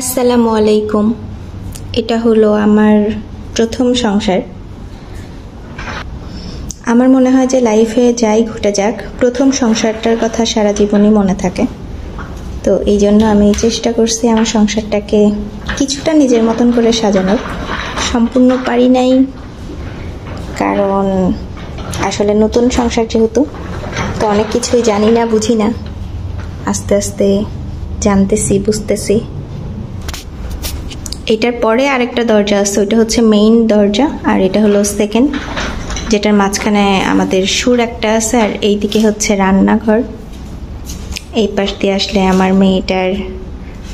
আসসালামু আলাইকুম। এটা হলো আমার প্রথম সংসার। আমার মনে হয় যে লাইফে যাই ঘটে যাক, প্রথম সংসারটার কথা সারা জীবনই মনে থাকে। তো এই জন্য আমি চেষ্টা করছি আমার সংসারটাকে কিছুটা নিজের মতন করে সাজানোর। সম্পূর্ণ পারি নাই, কারণ আসলে নতুন সংসার যেহেতু, তো অনেক কিছুই জানি না, বুঝি না। আস্তে আস্তে জানতেছি, বুঝতেছি। এটার পরে আরেকটা দরজা আছে, ওইটা হচ্ছে মেইন দরজা, আর এটা হলো সেকেন্ড, যেটার মাঝখানে আমাদের সুর একটা আছে, আর এইদিকে হচ্ছে রান্নাঘর। এই পাশ দিয়ে আসলে আমার মেয়েটার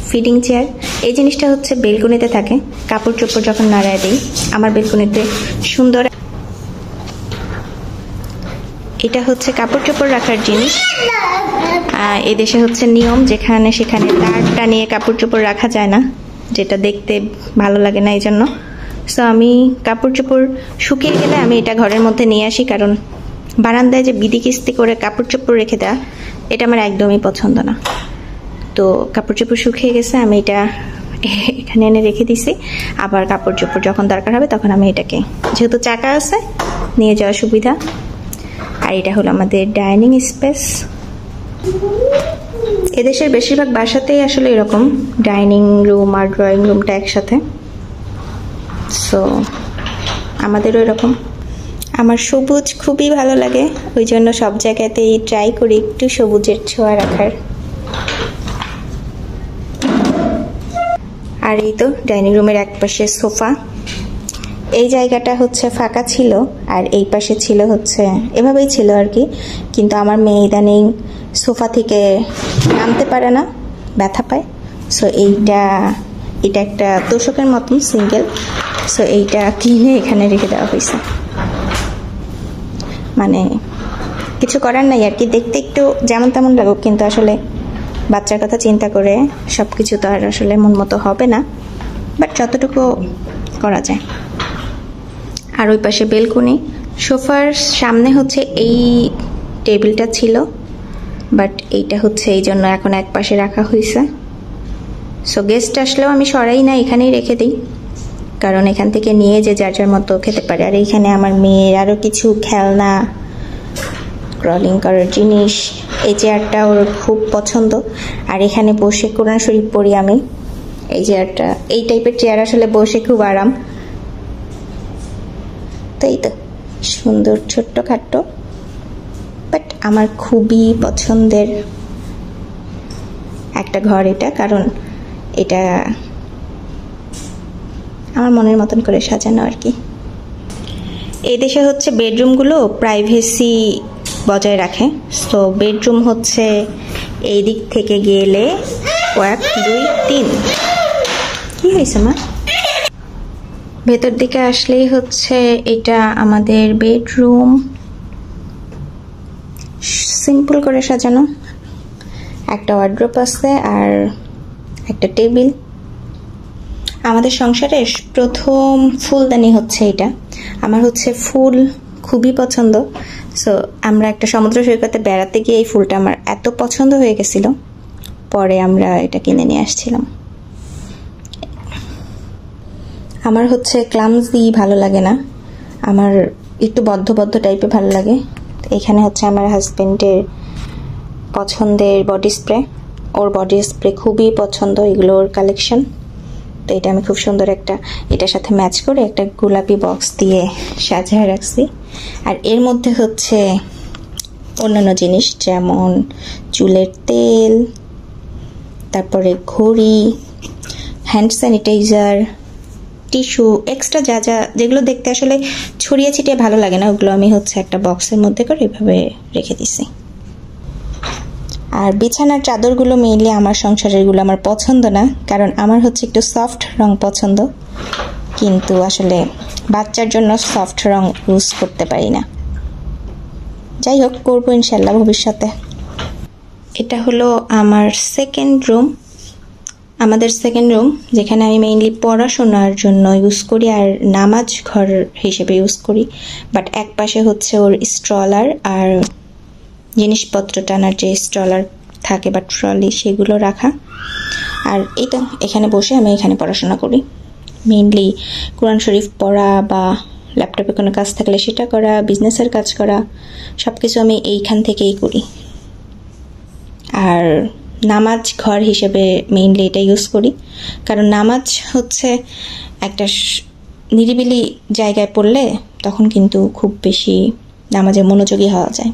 ফিডিং চেয়ার। এই জিনিসটা হচ্ছে বেলকনিতে থাকে, কাপড় চোপড় যখন নাড়ায় দিই আমার বেলকনিতে সুন্দর। এটা হচ্ছে কাপড় চোপড় রাখার জিনিস। এদেশে হচ্ছে নিয়ম, যেখানে সেখানে তার টানিয়ে কাপড় চোপড় রাখা যায় না, যেটা দেখতে ভালো লাগে না। এই জন্য সো আমি কাপড় চোপড় শুকিয়ে গেলে আমি এটা ঘরের মধ্যে নিয়ে আসি, কারণ বারান্দায় যে বিধি কিস্তি করে কাপড় চোপড় রেখে দেওয়া, এটা আমার একদমই পছন্দ না। তো কাপড় চোপড় শুকিয়ে গেছে, আমি এটা এখানে এনে রেখে দিছি। আবার কাপড় চোপড় যখন দরকার হবে তখন আমি এটাকে, যেহেতু চাকা আছে, নিয়ে যাওয়ার সুবিধা। আর এটা হলো আমাদের ডাইনিং স্পেস। এদেশের বেশিরভাগ বাসাতেই আসলে এরকম ডাইনিং রুম আর ড্রয়িং রুমটা একসাথে। সো আমাদেরও এরকম। আমার সবুজ খুবই ভালো লাগে, ওই জন্য সব জায়গাতেই ট্রাই করি একটু সবুজের ছোঁয়া রাখার। আর এই তো ডাইনিং রুমের এক পাশে সোফা। এই জায়গাটা হচ্ছে ফাঁকা ছিল, আর এই পাশে ছিল হচ্ছে এভাবেই ছিল আর কি। কিন্তু আমার মেয়ে ইদানিং সোফা থেকে নামতে পারে না, ব্যথা পায়। সো এটা একটা তোষকের মতন সিঙ্গেল। সো এইটা কিনে এখানে রেখে দেওয়া হয়েছে। মানে কিছু করার নাই আর কি, দেখতে একটু যেমন তেমন লাগুক, কিন্তু আসলে বাচ্চার কথা চিন্তা করে সব কিছু তো আর আসলে মন মতো হবে না, বাট যতটুকু করা যায়। আর ওই পাশে বেলকনি। সোফার সামনে হচ্ছে এই টেবিলটা ছিল, বাট এইটা হচ্ছে এই জন্য এখন এক পাশে রাখা হয়েছে। সো গেস্ট আসলেও আমি সরাই না, এখানেই রেখে দিই, কারণ এখান থেকে নিয়ে যে যার যার মতো খেতে পারে। আর এইখানে আমার মেয়ের আরও কিছু খেলনা, ক্রলিং করার জিনিস। এই চেয়ারটা ওর খুব পছন্দ, আর এখানে বসে কোরআন শরীফ পড়ি আমি। এই চেয়ারটা, এই টাইপের চেয়ার আসলে বসে খুব আরাম। তাই তো সুন্দর ছোট্ট খাট্ট, বাট আমার খুবই পছন্দের একটা ঘর এটা, কারণ এটা আমার মনের মতন করে সাজানো আর কি। এই দেশে হচ্ছে বেডরুমগুলো প্রাইভেসি বজায় রাখে। সো বেডরুম হচ্ছে এই দিক থেকে গেলে 1 2 3, কি হয়েছে মা? ভেতর দিকে আসলেই হচ্ছে এটা আমাদের বেডরুম, সিম্পল করে সাজানো। একটা ওয়ার্ড্রোব আছে আর একটা টেবিল। আমাদের সংসারে প্রথম ফুলদানি হচ্ছে এটা। আমার হচ্ছে ফুল খুবই পছন্দ। সো আমরা একটা সমুদ্র সৈকতে বেড়াতে গিয়ে এই ফুলটা আমার এত পছন্দ হয়ে গেছিল, পরে আমরা এটা কিনে নিয়ে আসছিলাম। আমার হচ্ছে ক্লামজি ভালো লাগে না, আমার একটু বদ্ধ বদ্ধ টাইপের ভালো লাগে। এখানে হচ্ছে আমার হাজবেন্ডের পছন্দের বডি স্প্রে, ওর বডি স্প্রে খুবই পছন্দ, এগুলো ওর কালেকশন। তো এটা আমি খুব সুন্দর একটা, এটার সাথে ম্যাচ করে একটা গোলাপি বক্স দিয়ে সাজিয়ে রাখছি। আর এর মধ্যে হচ্ছে অন্যান্য জিনিস, যেমন চুলের তেল, তারপরে ঘড়ি, হ্যান্ড স্যানিটাইজার, টিস্যু, এক্সট্রা যা যা যেগুলো দেখতে আসলে ছড়িয়ে ছিটিয়ে ভালো লাগে না, ওগুলো আমি হচ্ছে একটা বক্সের মধ্যে করে এভাবে রেখে দিছি। আর বিছানার চাদরগুলো মেইনলি আমার সংসারেরগুলো আমার পছন্দ না, কারণ আমার হচ্ছে একটু সফট রং পছন্দ, কিন্তু আসলে বাচ্চার জন্য সফট রং ইউজ করতে পারি না। যাই হোক, করবো ইনশাল্লাহ ভবিষ্যতে। এটা হলো আমার সেকেন্ড রুম, আমাদের সেকেন্ড রুম, যেখানে আমি মেইনলি পড়াশোনার জন্য ইউজ করি আর নামাজ ঘর হিসেবে ইউজ করি। বাট এক পাশে হচ্ছে ওর স্ট্রলার আর জিনিসপত্র টানার যে স্ট্রলার থাকে বা ট্রলি, সেগুলো রাখা। আর এইটা এখানে বসে আমি এখানে পড়াশোনা করি, মেইনলি কোরআন শরীফ পড়া বা ল্যাপটপে কোনো কাজ থাকলে সেটা করা, বিজনেসের কাজ করা, সব কিছু আমি এইখান থেকেই করি। আর নামাজ ঘর হিসেবে মেইনলি এটা ইউজ করি, কারণ নামাজ হচ্ছে একটা নিরিবিলি জায়গায় পড়লে তখন কিন্তু খুব বেশি নামাজে মনোযোগী হওয়া যায়।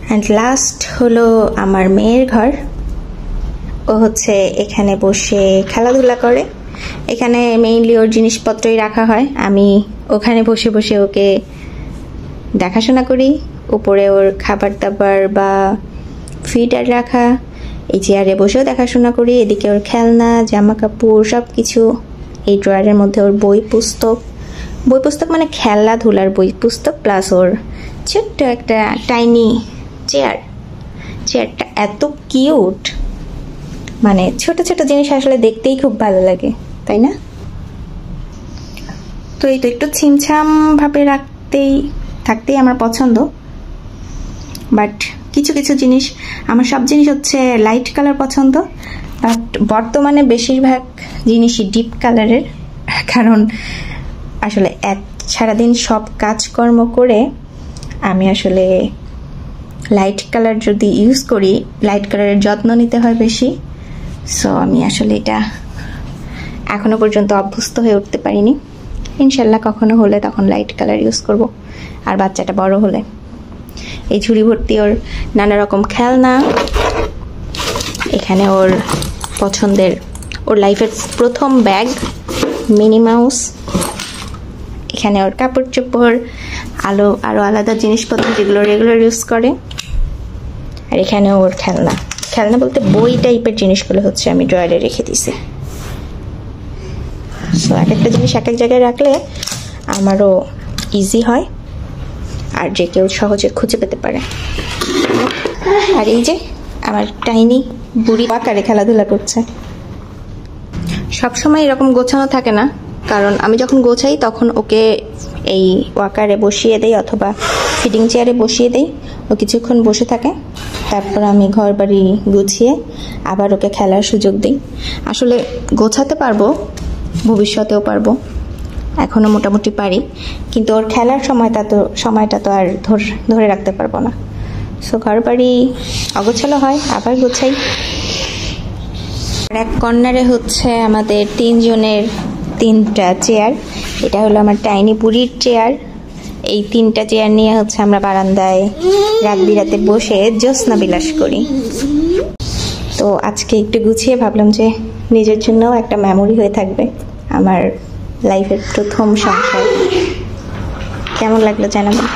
অ্যান্ড লাস্ট হলো আমার মেয়ের ঘর। ও হচ্ছে এখানে বসে খেলাধুলা করে, এখানে মেইনলি ওর জিনিসপত্রই রাখা হয়, আমি ওখানে বসে বসে ওকে দেখাশোনা করি। উপরে ওর খাবার দাবার বা ফিডার রাখা, এই চেয়ারে বসেও দেখাশোনা করি, এদিকে ওর খেলনা, জামা কাপড় সব কিছু। এই ড্রয়ারের মধ্যে ওর বই পুস্তক মানে খেলাধুলার বই পুস্তক, প্লাস ওর ছোট্ট একটা টাইনি চেয়ারটা এত কিউট, মানে ছোট ছোট জিনিস আসলে দেখতেই খুব ভালো লাগে, তাই না? তো এই তো একটু ছিমছাম ভাবে থাকতেই আমার পছন্দ, বাট কিছু কিছু জিনিস, আমার সব জিনিস হচ্ছে লাইট কালার পছন্দ, বাট বর্তমানে বেশিরভাগ জিনিসই ডিপ কালারের, কারণ আসলে সারাদিন সব কাজকর্ম করে আমি আসলে লাইট কালার যদি ইউজ করি, লাইট কালারের যত্ন নিতে হয় বেশি। সো আমি আসলে এটা এখনো পর্যন্ত অভ্যস্ত হয়ে উঠতে পারিনি। ইনশাল্লাহ কখনো হলে তখন লাইট কালার ইউজ করব। আর বাচ্চাটা বড় হলে এই ঝুড়ি ভর্তি ওর নানা রকম খেলনা, এখানে ওর পছন্দের, ওর লাইফের প্রথম ব্যাগ মিনি মাউস, এখানে ওর কাপড় চোপড়, আরো আলাদা জিনিসপত্র যেগুলো রেগুলার ইউজ করে। আর এখানে ওর খেলনা বলতে বই টাইপের জিনিসগুলো হচ্ছে আমি ড্রয়ারে রেখে দিছি। সো এক একটা জিনিস এক এক জায়গায় রাখলে আমারও ইজি হয়, আর যে কেউ সহজে খুঁজে পেতে পারে। আর এই যে আমার টাইনি বুড়ি আকারে খেলাধুলা করছে। সবসময় এরকম গোছানো থাকে না, কারণ আমি যখন গোছাই তখন ওকে এই ওয়াকারে বসিয়ে দেই অথবা ফিডিং চেয়ারে বসিয়ে দেই, ও কিছুক্ষণ বসে থাকে, তারপর আমি ঘর বাড়ি গুছিয়ে আবার ওকে খেলার সুযোগ দিই। আসলে গোছাতে পারবো, ভবিষ্যতেও পারবো, এখনো মোটামুটি পারি, কিন্তু ওর খেলার সময়টা তো আর ধরে রাখতে পারবো না। সো ঘর বাড়ি অগোছালো হয়, আবার গোছাই। আর এক কর্নারে হচ্ছে আমাদের 3 জনের 3টা চেয়ার, এটা হলো আমার টাইনি বুড়ির চেয়ার। এই 3টা চেয়ার নিয়ে হচ্ছে আমরা বারান্দায় রাত বিরাতে বসে জ্যোৎস্না বিলাস করি। তো আজকে একটু গুছিয়ে ভাবলাম যে নিজের জন্যও একটা মেমোরি হয়ে থাকবে আমার লাইফের প্রথম সংসার। কেমন লাগলো জানাবেন।